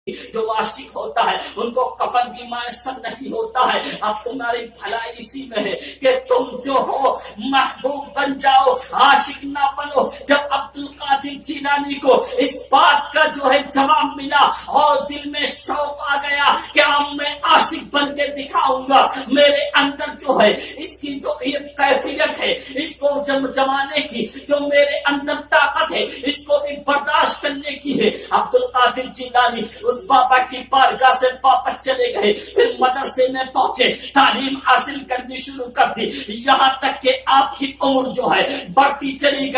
جو عاشق ہوتا ہے ان کو کفن بھی میسر نہیں ہوتا ہے. اب تمہاری بھلائی اسی میں ہے کہ تم جو ہو محبوب بن جاؤ، عاشق نہ بنو. جب عبد القادر جیلانی کو اس بات کا جو ہے جواب ملا اور دل میں شوق آ گیا کہ اب میں عاشق بن کے دکھاؤں گا، میرے اندر جو ہے اس کی جو یہ کیفیت ہے، اس کو جمانے کی جو میرے اندر طاقت ہے، اس کو بھی برداشت کرنے کی ہے. عبد القادر جیلانی اس بابا کی بارگاہ سے واپس چلے گئے، پھر مدرسے میں پہنچے، تعلیم حاصل کرنی شروع کر دی. یہاں تک کہ آپ کی عمر جو ہے بڑھتی چلی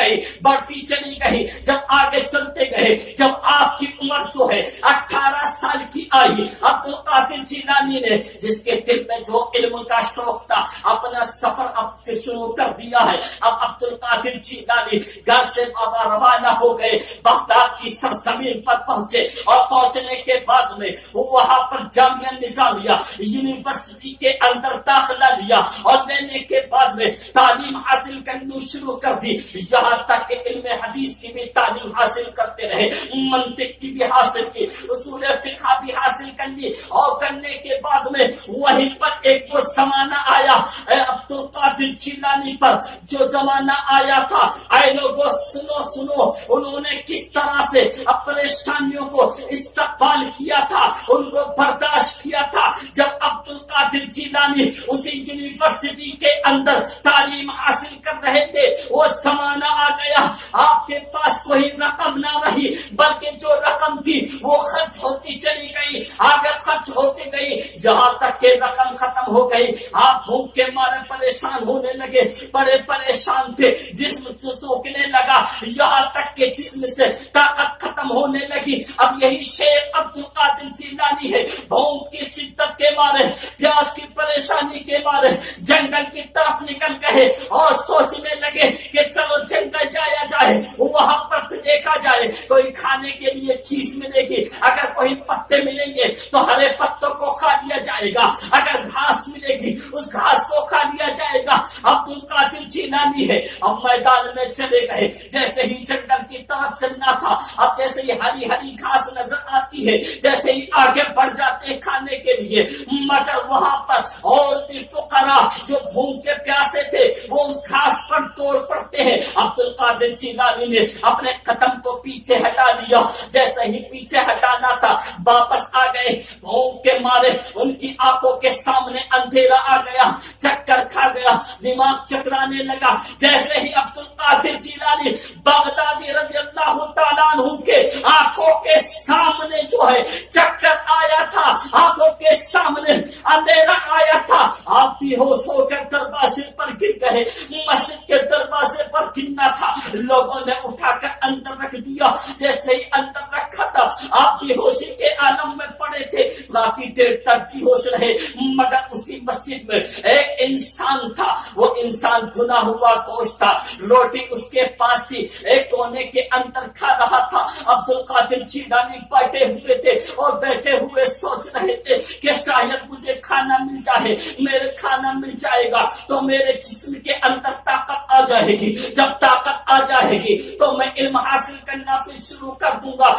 گئی. جب آگے چلتے گئے، جب آپ کی عمر جو ہے 18 سال کی آئی، عبد القادر جیلانی نے جس کے دل میں جو علم کا شوق تھا اپنا سفر اب سے شروع کر دیا ہے. اب عبد القادر جیلانی گھر سے بابا روانہ ہو گئے، بغداد کی سرزمین پر پہنچے اور پہنچنے کے بعد میں وہاں پر جامعہ نظامیہ یونیورسٹی کے اندر داخلہ لیا اور لینے کے بعد میں تعلیم حاصل کرنی شروع کر دی. یہاں تک کہ علم حدیث کی بھی تعلیم حاصل کرتے رہے، منطق کی بھی حاصل کی، اصول فقہ بھی حاصل کرنی. اور کرنے کے بعد میں وہیں پر ایک وہ زمانہ آیا عبد القادر جیلانی پر، جو زمانہ آیا تھا. اے لوگوں سنو، انہوں نے کس طرح سے پریشانیوں کو استقبال کیا تھا، ان کو برداشت کیا تھا. جب عبد القادر جیلانی اسی یونیورسٹی کے اندر تعلیم حاصل کر رہے تھے، وہ زمانہ آ گیا آپ کے پاس کوئی رقم نہ رہی، بلکہ جو رقم تھی وہ خرچ ہوتی چلی گئی، آگے خرچ ہوتی گئی، یہاں تک کہ رقم ختم ہو گئی. آپ بھوک کے مارے پریشان ہونے لگے، بڑے پریشان تھے، جسم سوکھنے لگا، یہاں تک کہ جسم سے طاقت ختم ہونے لگی. اب یہی شیخ عبد القادر جیلانی ہے، بھوک کی شدت کے مارے، پیاس کی پریشانی کے مارے جنگل کی طرف نکل گئے اور سوچنے لگے کہ چلو جنگل جایا جائے، وہاں پر دیکھا جائے کوئی کھانے کے لیے چیز ملے گی. اگر کوئی پتے ملیں گے تو ہرے پتوں کو کھا لیا جائے گا، اگر گھاس ملے گی اس گھاس کو کھا لیا جائے گا. عبد القادر جیلانی ہے، اب میدان میں چلے گئے. جیسے ہی جنگل کی طرف چلنا تھا، اب جیسے ہی ہری ہری گھاس نظر آتی ہے، جیسے ہی آگے بڑھ جاتے ہیں کھانے کے لیے، مگر وہاں پر اور بھی فقراء جو بھوک کے پیاسے تھے وہ اس گھاس پر توڑ پڑتے ہیں. عبد القادر جیلانی نے اپنے قدم کو پیچھے ہٹا لیا، جیسے ہی پیچھے ہٹانا تھا واپس آ گئے. بھوک کے مارے ان کی آنکھوں کے سامنے اندھیرا آ گیا، چکر کھا گیا، دماغ چکرانے لگا. جیسے ہی عبد القادر جیلانی بغدادی رضی اللہ تعالیٰ عنہ کے آنکھوں کے سامنے جو ہے چکر آیا تھا، آنکھوں کے سامنے اندھیرا آیا تھا، آپ بھی ہوش ہو کر دروازے پر گر گئے. مسجد کے دروازے پر گرنا تھا، لوگوں نے اٹھا کر اندر رکھ دیا. جیسے ہی اندر رکھا تھا آپ بھی ہوشی کے عالم میں پڑے تھے، کافی دیر تک بھی ہوش رہے. مگر اسی مسجد میں ایک انسان تھا، وہ انسان بھنا ہوا گوشت تھا، روٹی اس کے پاس تھی، ایک کونے کے اندر کھا رہا تھا. عبد القادر جیلانی بیٹھے ہوئے تھے اور بیٹھے ہوئے سوچ رہے تھے کہ شاید مجھے کھانا مل جائے، میرے کھانا مل جائے گا تو میرے جسم کے اندر طاقت آ جائے گی، جب طاقت آ جائے گی تو میں علم حاصل کرنا پھر شروع کر دوں گا.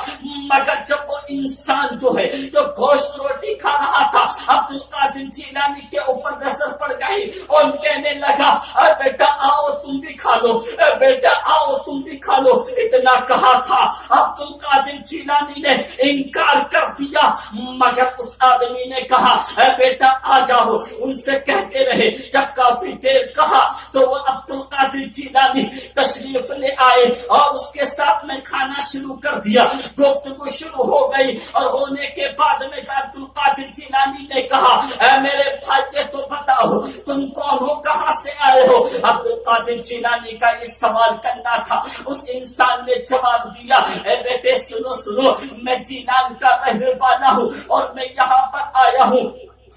مگر جب وہ انسان جو ہے جو گوشت روٹی کھا رہا تھا، عبد القادر جیلانی کے اوپر نظر پڑ گئی اور کہنے لگا اے بیٹا آؤ تم بھی کھا لو، اے بیٹا آؤ تم بھی کھا لو. اتنا کہا تھا، عبد القادر جیلانی نے انکار کر دیا. مگر اس آدمی نے کہا اے بیٹا آ جاؤ، ان سے کہتے رہے. جب کافی دیر کہا تو وہ عبد القادر جیلانی تشریف لے آئے اور اس کے ساتھ میں کھانا شروع کر دیا. گفتگو شروع ہو گئی اور ہونے کے بعد میں عبد القادر جیلانی نے کہا اے میرے بھائی تو بتاؤ تم کون ہو، کہاں سے آئے ہو. عبد القادر جیلانی کا یہ سوال کرنا تھا. اس انسان نے جواب دیا اے بیٹے سنو، میں جیلان کا رہنے والا ہوں اور میں یہاں پر آیا ہوں.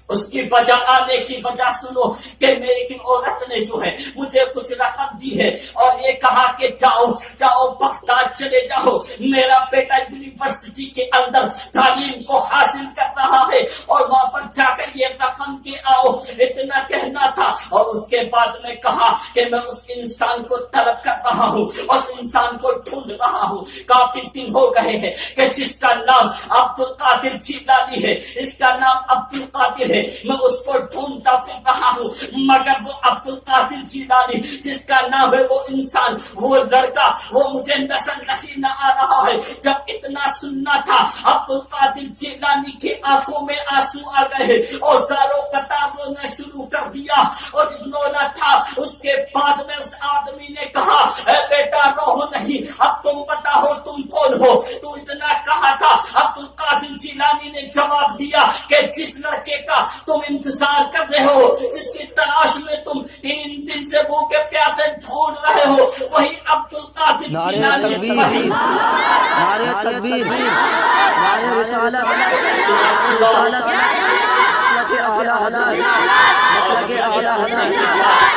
اس کی وجہ آنے کی وجہ سنو کہ میری عورت نے جو ہے مجھے کچھ رقم دی ہے اور یہ کہا کہ جاؤ بغداد چلے جاؤ، میرا بیٹا یونیورسٹی کے اندر تعلیم کو حاصل کر رہا ہے اور وہاں پر جا کر یہ رقم کے آؤ. اتنا کہنا تھا اور اس کے بعد میں کہا کہ میں اس انسان کو طلب کر رہا ہوں، اس انسان کو ڈھونڈ رہا ہوں، کافی دن ہو گئے ہیں کہ جس کا نام عبد القادر جیلانی ہے، اس کا نام عبد القادر ہے، میں اس کو ڈھونڈتا پھر رہا ہوں، مگر وہ عبد القادر جیلانی جس کا نام ہے، وہ انسان، وہ لڑکا، وہ مجھے نظر نہیں نہ آ رہا ہے۔ جب اتنا سننا تھا، عبد القادر جیلانی کی آنکھوں میں آنسو آ گئے اور زاروں قطار رونا شروع کر دیا اور رونا تھا۔ اس کے بعد میں اس آدمی نے کہا، اے بیٹا رو نہیں، اب تم بتاؤ تم کون ہو، تو اتنا کہا تھا۔ عبد القادر جیلانی نے جواب دیا کہ جس لڑکے کا تم انتظار کر رہے ہو، جس کی تلاش میں تم 3 دن سے بھوکے پیاسے ڈھونڈ رہے ہو، وہی عبد القادر جیلانی ہے۔ نعرہ تکبیر، نعرہ رسالت،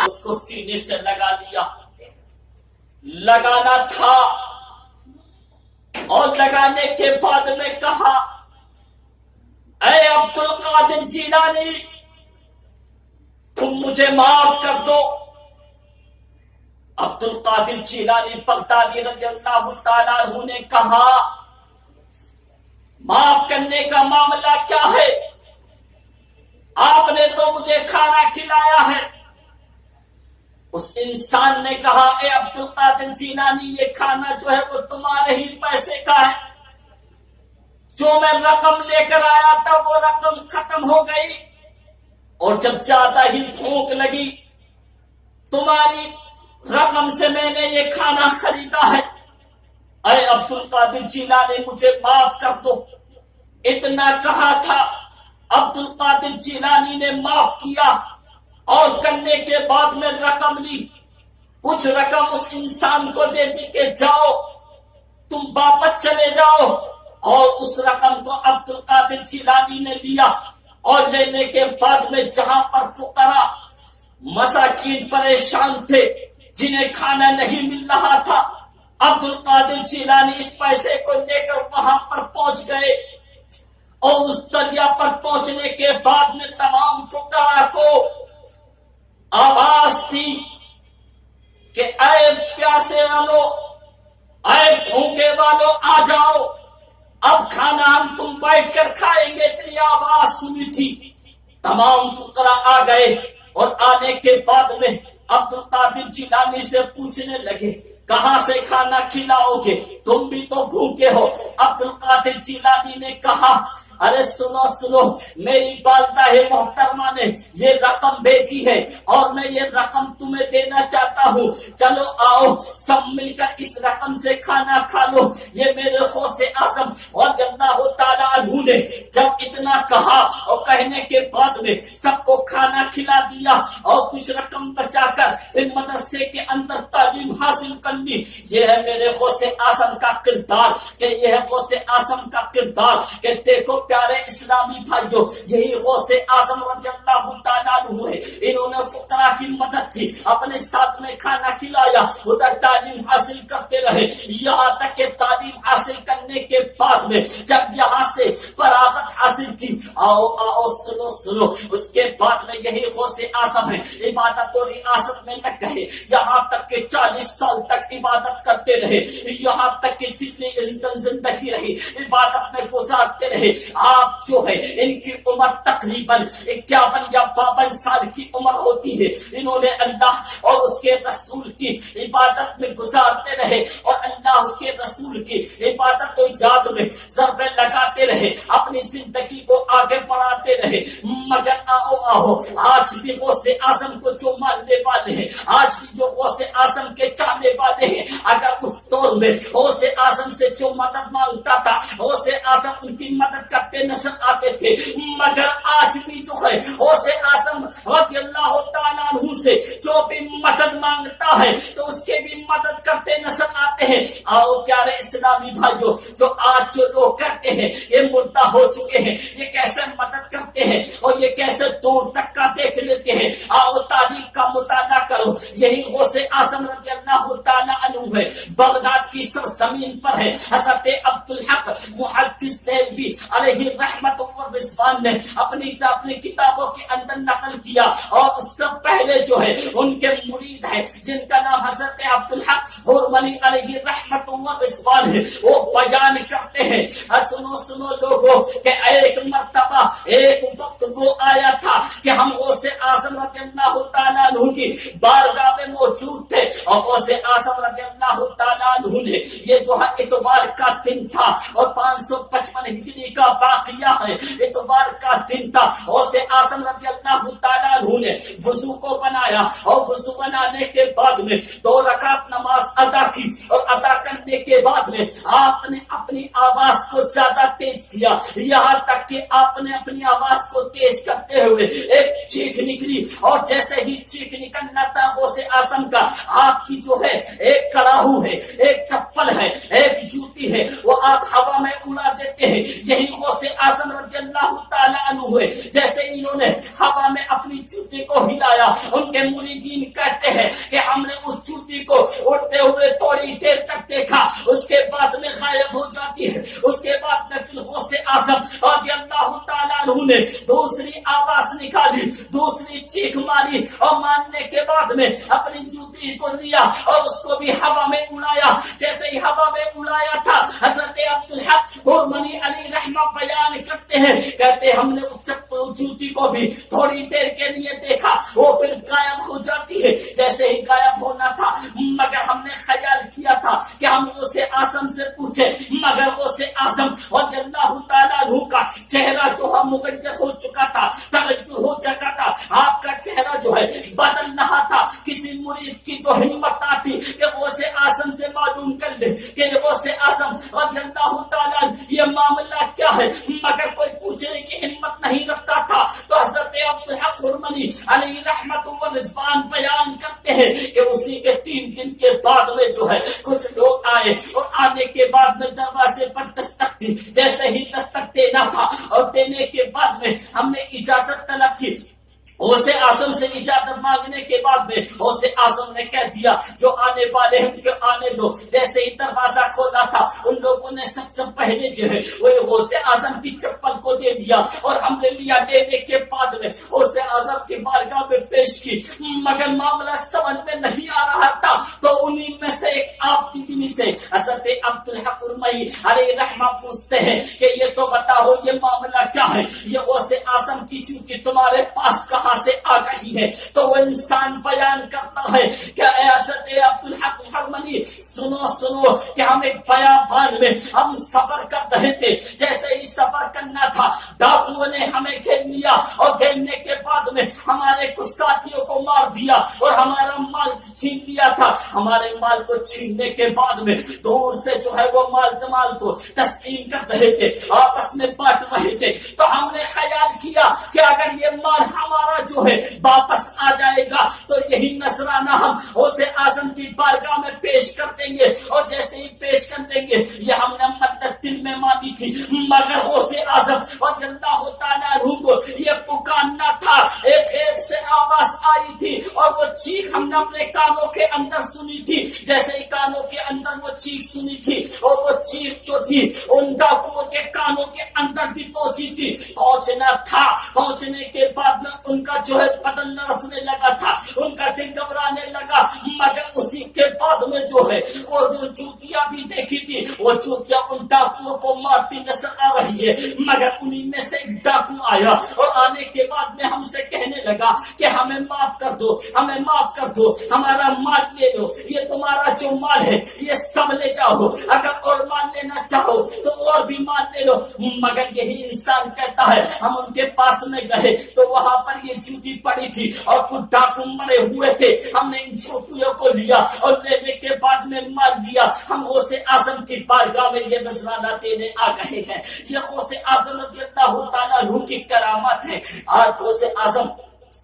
اس کو سینے سے لگا لیا، لگانا تھا، اور لگانے کے بعد میں کہا، اے عبد القادر جیلانی، تم مجھے معاف کر دو۔ عبد القادر جیلانی بغدادی رضی اللہ تعالیٰ عنہ نے کہا، معاف کرنے کا معاملہ کیا ہے؟ آپ نے تو مجھے کھانا کھلایا ہے۔ اس انسان نے کہا، اے عبد القادر جیلانی، یہ کھانا جو ہے وہ تمہارے ہی پیسے کا ہے، جو میں رقم لے کر آیا تھا وہ رقم ختم ہو گئی، اور جب زیادہ ہی بھوک لگی تمہاری رقم سے میں نے یہ کھانا خریدا ہے۔ اے عبد القادر جیلانی، مجھے معاف کر دو۔ اتنا کہا تھا، عبد القادر جیلانی نے معاف کیا، اور کرنے کے بعد میں رقم لی، کچھ رقم اس انسان کو دے دی کہ جاؤ تم واپس چلے جاؤ، اور اس رقم کو عبد القادر جیلانی نے لیا، اور لینے کے بعد میں جہاں پر فقراء مساکین پریشان تھے، جنہیں کھانا نہیں مل رہا تھا، عبد القادر جیلانی اس پیسے کو لے کر وہاں پر پہنچ گئے، اور اس دریا پر پہنچنے کے بعد میں تمام فقراء کو آواز تھی کہ اے پیاسے والو، اے بھوکے والو، آ جاؤ، اب کھانا ہم تم بیٹھ کر کھائیں گے۔ اتنی آواز سنی تھی، تمام فقراء آ گئے، اور آنے کے بعد میں عبد القادر جیلانی سے پوچھنے لگے، کہاں سے کھانا کھلاؤ گے، تم بھی تو بھوکے ہو۔ عبد القادر جیلانی نے کہا، ارے سنو سنو، میری والدہ محترمہ نے یہ رقم بھیجی ہے، اور میں یہ رقم تمہیں دینا چاہتا ہوں، چلو آؤ سب مل کر اس رقم سے کھانا کھا لو۔ یہ میرے غوث اعظم رضی اللہ تعالیٰ عنہ نے جب اتنا کہا، اور کہنے کے بعد میں سب کو کھانا کھلا دیا، اور کچھ رقم بچا کر پھر مدرسے کے اندر تعلیم حاصل کر لی۔ یہ ہے میرے غوث اعظم کا کردار، کہ یہ ہے غوث اعظم کا کردار، کہ دیکھو پیارے اسلامی بھائیوں، یہی غوث اعظم رضی اللہ تعالیٰ عنہ ہے۔ انہوں نے فقراء کی مدد کی، اپنے ساتھ میں کھانا کھلایا، ادھر تعلیم حاصل کرتے رہے، یہاں تک کہ تعلیم حاصل کرنے کے بعد میں جب یہاں سے فراغت حاصل کی، آؤ آؤ سنو سنو، اس کے بعد میں یہی غوث اعظم ہے، عبادت و ریاست میں نہ کہے، یہاں تک کہ 40 سال تک عبادت کرتے رہے، یہاں تک کہ جتنی زندگی رہی عبادت میں گزارتے رہے۔ آپ جو ہے ان کی عمر تقریباً 51 یا 52 سال کی عمر ہوتی ہے۔ انہوں نے اللہ اور اس کے رسول کی عبادت میں گزارتے رہے، اور اللہ اس کے رسول کی عبادت و یاد میں ضربے لگاتے رہے، اپنی زندگی کو آگے بڑھاتے رہے۔ مگر آؤ آؤ، آج بھی غوث اعظم کو جو ماننے والے ہیں، آج بھی جو غوث اعظم کے چاہنے والے ہیں، اگر اس دور میں غوث اعظم سے جو مدد مانگتا تھا، غوث اعظم ان کی مدد کرتے نظر آتے تھے، مگر آج بھی جو ہے غوث اعظم رضی اللہ تعالیٰ عنہ سے جو بھی مدد مانگتا ہے تو اس کے بھی مدد کرتے نظر آتے ہیں۔ آؤ پیارے اسلامی بھائیوں، جو آج جو لوگ کہتے ہیں یہ مردہ ہو چکے ہیں، یہ کیسے مدد کرتے ہیں، اور یہ کیسے دور تک کا دیکھ لیتے ہیں، آؤ تاریخ کا مطالعہ کرو۔ پڑھو، یہی غوث اعظم رضی اللہ تعالیٰ عنہ ہے، بغداد کی سرزمین پر ہے۔ حضرت عبدالحق محدث دیلوی علیہ رحمت و رضوان نے اپنی کتابوں کے اندر نقل کیا، اور اس سے پہلے جو ہے ان کے مرید ہیں جن کا نام حضرت عبدالحق حرمنی علیہ رحمت و رضوان ہے، وہ بیان کرتے ہیں، سنو لوگوں کہ ایک مرتبہ ایک وقت وہ آیا تھا کہ ہم غوث اعظم رضی اللہ تعالیٰ عنہ کی بارگاہ میں موجود تھے، اور غوث اعظم رضی اللہ تعالیٰ عنہ نے یہ جو ہے اتوار کا دن تھا، اور 555 ہجری کا واقعہ ہے، اتوار کا دن تھا، غوث اعظم رضی اللہ تعالیٰ عنہ نے وضو کو بنایا، اور وضو بنانے کے بعد میں 2 رکعت نماز ادا کی، اور ادا کرنے کے بعد میں آپ نے اپنی آواز کو زیادہ تیز کیا، یہاں تک کہ آپ نے اپنی آواز کو تیز کرتے ہوئے ایک چیخ نکلی، اور جیسے ہی چیخ نکلنا تھا غوث اعظم کا، آپ کی جو ہے ایک کڑاہو ہے، ایک چپل ہے، ایک جوتی ہے، وہ آپ ہوا میں اڑا دیتے ہیں۔ یہی غوث اعظم رضی اللہ تعالیٰ عنہ ہوئے، جیسے انہوں نے ہوا میں اپنی جوتی کو ہلایا، ان کے مریدین کہتے ہیں کہ ہم نے اس جوتی کو اڑتے ہوئے تھوڑی دیر تک دیکھا، اس کے بعد میں غائب ہو جاتی ہے۔ اس کے بعد میں پھر غوث اعظم رضی اللہ تعالیٰ عنہ نے دوسری آواز نکالی، دوسری چیخ ماری، اور مارنے کے بعد میں اپنی جوتی کو لیا اور اس کو بھی ہوا میں اڑایا۔ جیسے ہی ہوا میں اڑایا تھا، حضرت عبدالحق حرمنی علی رحمہ بیان کرتے ہیں، کہتے ہیں ہم نے اس جوتی کو بھی تھوڑی دیر کے لیے دیکھا، وہ پھر غائب ہو جاتی ہے۔ جیسے ہی غائب ہونا تھا، مگر ہم نے خیال کیا تھا کہ ہم غوث اعظم سے پوچھے، مگر غوث اعظم رضی اللہ تعالیٰ عنہ کا چہرہ جو ہے مغیر ہو چکا تھا، تغیر ہو چکا تھا، آپ کا چہرہ جو ہے بدل رہا تھا۔ کسی مرید کی جو ہمت آتی کہ غوث اعظم سے معلوم کر لے کہ غوث اعظم رضی اللہ تعالیٰ یہ معاملہ کیا ہے، مگر کوئی پوچھنے کی ہمت نہیں رکھتا تھا۔ تو حضرت عبدالحق حرمنی علیہ رحمت و رضوان بیان کرتے ہیں کہ اسی کے 3 دن کے بعد میں جو ہے کچھ لوگ آئے، اور آنے کے بعد میں دروازے پر دستک دی۔ جیسے ہی دستک دینا تھا، اور دینے کے بعد میں ہم نے اجازت طلب کی، غوث اعظم سے اجازت مانگنے کے بعد میں غوث اعظم نے کہہ دیا جو آنے والے ہیں ان کے آنے دو۔ جیسے ہی دروازہ کھولا تھا، ان لوگوں نے سب سے پہلے جو ہے وہ غوث اعظم کی چپل کو دے دیا، اور ہم نے لیا۔ لینے کے بعد میں غوث اعظم کی بارگاہ میں پیش کی، مگر معاملہ سمجھ میں نہیں آ رہا تھا۔ تو انہی میں سے ایک آپ کی دنی سے حضرت عبدالحق حرمنی علیہ رحمہ پوچھتے ہیں کہ یہ تو بتاؤ یہ معاملہ کیا ہے، یہ غوث اعظم کی چونکہ تمہارے پاس کہاں سے آ گئی ہے؟ تو وہ انسان بیان کرتا ہے کہ اے حضرت عبدالحق حرمنی سنو کہ ہم ایک بیابان میں ہم سفر کر رہے تھے، جیسے ہی سفر کرنا تھا ڈاکوؤں نے ہمیں گھیر لیا، اور گھیرنے کے بعد میں ہمارے کچھ ساتھیوں کو مار دیا اور ہمارا مال چھین لیا تھا۔ ہمارے مال کو چھیننے کے بعد میں دور سے جو ہے وہ مال کو تسلیم کر رہے تھے، آپس میں بانٹ رہے تھے۔ تو ہم نے خیال کیا کہ اگر یہ مال ہمارا جو ہے واپس آ جائے گا تو یہی نذرانہ ہم غوث اعظم کی بارگاہ میں پیش کر دیں گے، اور جیسے ہی پیش کر دیں گے یہ ہم نے مدت دل میں مانی تھی۔ مگر غوث اعظم رضی اللہ تعالیٰ عنہ کو یہ پکارنا تھا، ایک غیب سے آواز آئی تھی، اور وہ چیخ ہم نے اپنے کانوں کے اندر سنی تھی۔ جیسے ہی کانوں کے اندر وہ چیخ سنی تھی، اور وہ چیخ جو تھی ان ڈاکوؤں کے کانوں کے اندر بھی پہنچی تھی۔ پہنچنا تھا، پہنچنے کے بعد میں ان کا جو ہے بدن لرزنے لگا تھا، ان کا دل گھبرانے لگا، مگر اسی کے بعد میں جو ہے وہ جو جوتیاں بھی دیکھی تھی، وہ جوتیاں ان ڈاکوؤں کو مارتی نظر آ رہی ہے۔ مگر انہی میں سے ایک ڈاکو آیا، اور آنے کے بعد میں ہم سے کہنے لگا کہ ہمیں معاف کر دو، ہمیں معاف کر دو، ہمارا مال لے لو، یہ تمہارا جو مال ہے یہ سب لے جاؤ، اگر اور مال لینا چاہو تو اور بھی مال لے لو۔ مگر یہی انسان کہتا ہے ہم ان کے پاس میں گئے تو وہاں پر یہ جوتی پڑی تھی اور کچھ ڈاکو مرے ہوئے تھے، ہم نے ان جوتیوں کو لیا اور لینے کے بعد میں مال لیا۔ ہم غوث اعظم کی بارگاہ میں یہ نذرانہ دینے آ گئے ہیں۔ یہ غوث اعظم رضی اللہ تعالیٰ عنہ کی کرامت ہے۔ آج غوث اعظم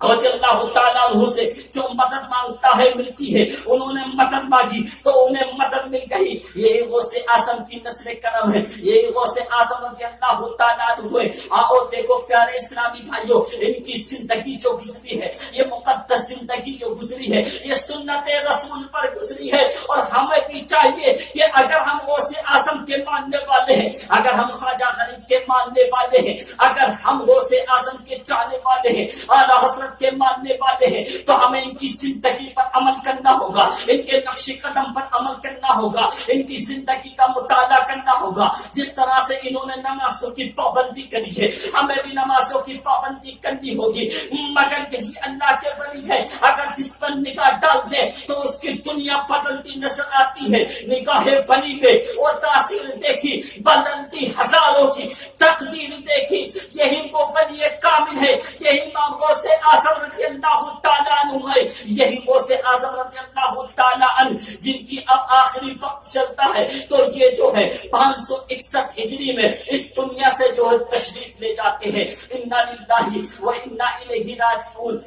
رضی اللہ تعالیٰ عنہ سے جو مدد مانگتا ہے ملتی ہے. انہوں نے مدد مانگی تو انہیں مدد مل گئی. یہی غوث اعظم کی نسل کرم ہے, یہی غوث اعظم رضی اللہ تعالیٰ عنہ ہے. آؤ دیکھو پیارے اسلامی بھائیوں, ان کی زندگی جو گزری ہے, یہ مقدس زندگی جو گزری ہے, یہ سنت رسول پر گزری ہے. اور ہمیں بھی چاہیے کہ اگر ہم غوث اعظم کے ماننے والے ہیں, اگر ہم خواجہ غریب کے ماننے والے ہیں, اگر ہم غوث اعظم کے چاہنے والے ہیں, اعلیٰ حضرت کے ماننے والے ہیں, تو ہمیں ان کی زندگی پر عمل کرنا ہوگا, ان کے نقش قدم پر عمل کرنا ہوگا, ان کی زندگی کا مطالعہ کرنا ہوگا. جس طرح سے انہوں نے نمازوں کی پابندی کری ہے, ہمیں بھی نمازوں کی پابندی کرنی ہوگی. مگر یہی اللہ کے ولی ہے, اگر جس پر نگاہ ڈال دے تو اس کی دنیا بدلتی نظر آتی ہے. نگاہ ولی میں اور تاثیر دیکھی بدلتی ہزاروں کی, تقدیر دیکھی. یہی وہ ولی کامل ہے, یہی امام غوث اعظم رضی اللہ تعالیٰ عنہ ہے, یہی غوث اعظم رضی اللہ تعالیٰ عنہ جن کی اب آخری وقت چلتا ہے. تو یہ جو ہے 561 ہجری میں اس دنیا سے جو ہے تشریف لے جاتے ہیں. انا للہ و انا الیہ راجعون.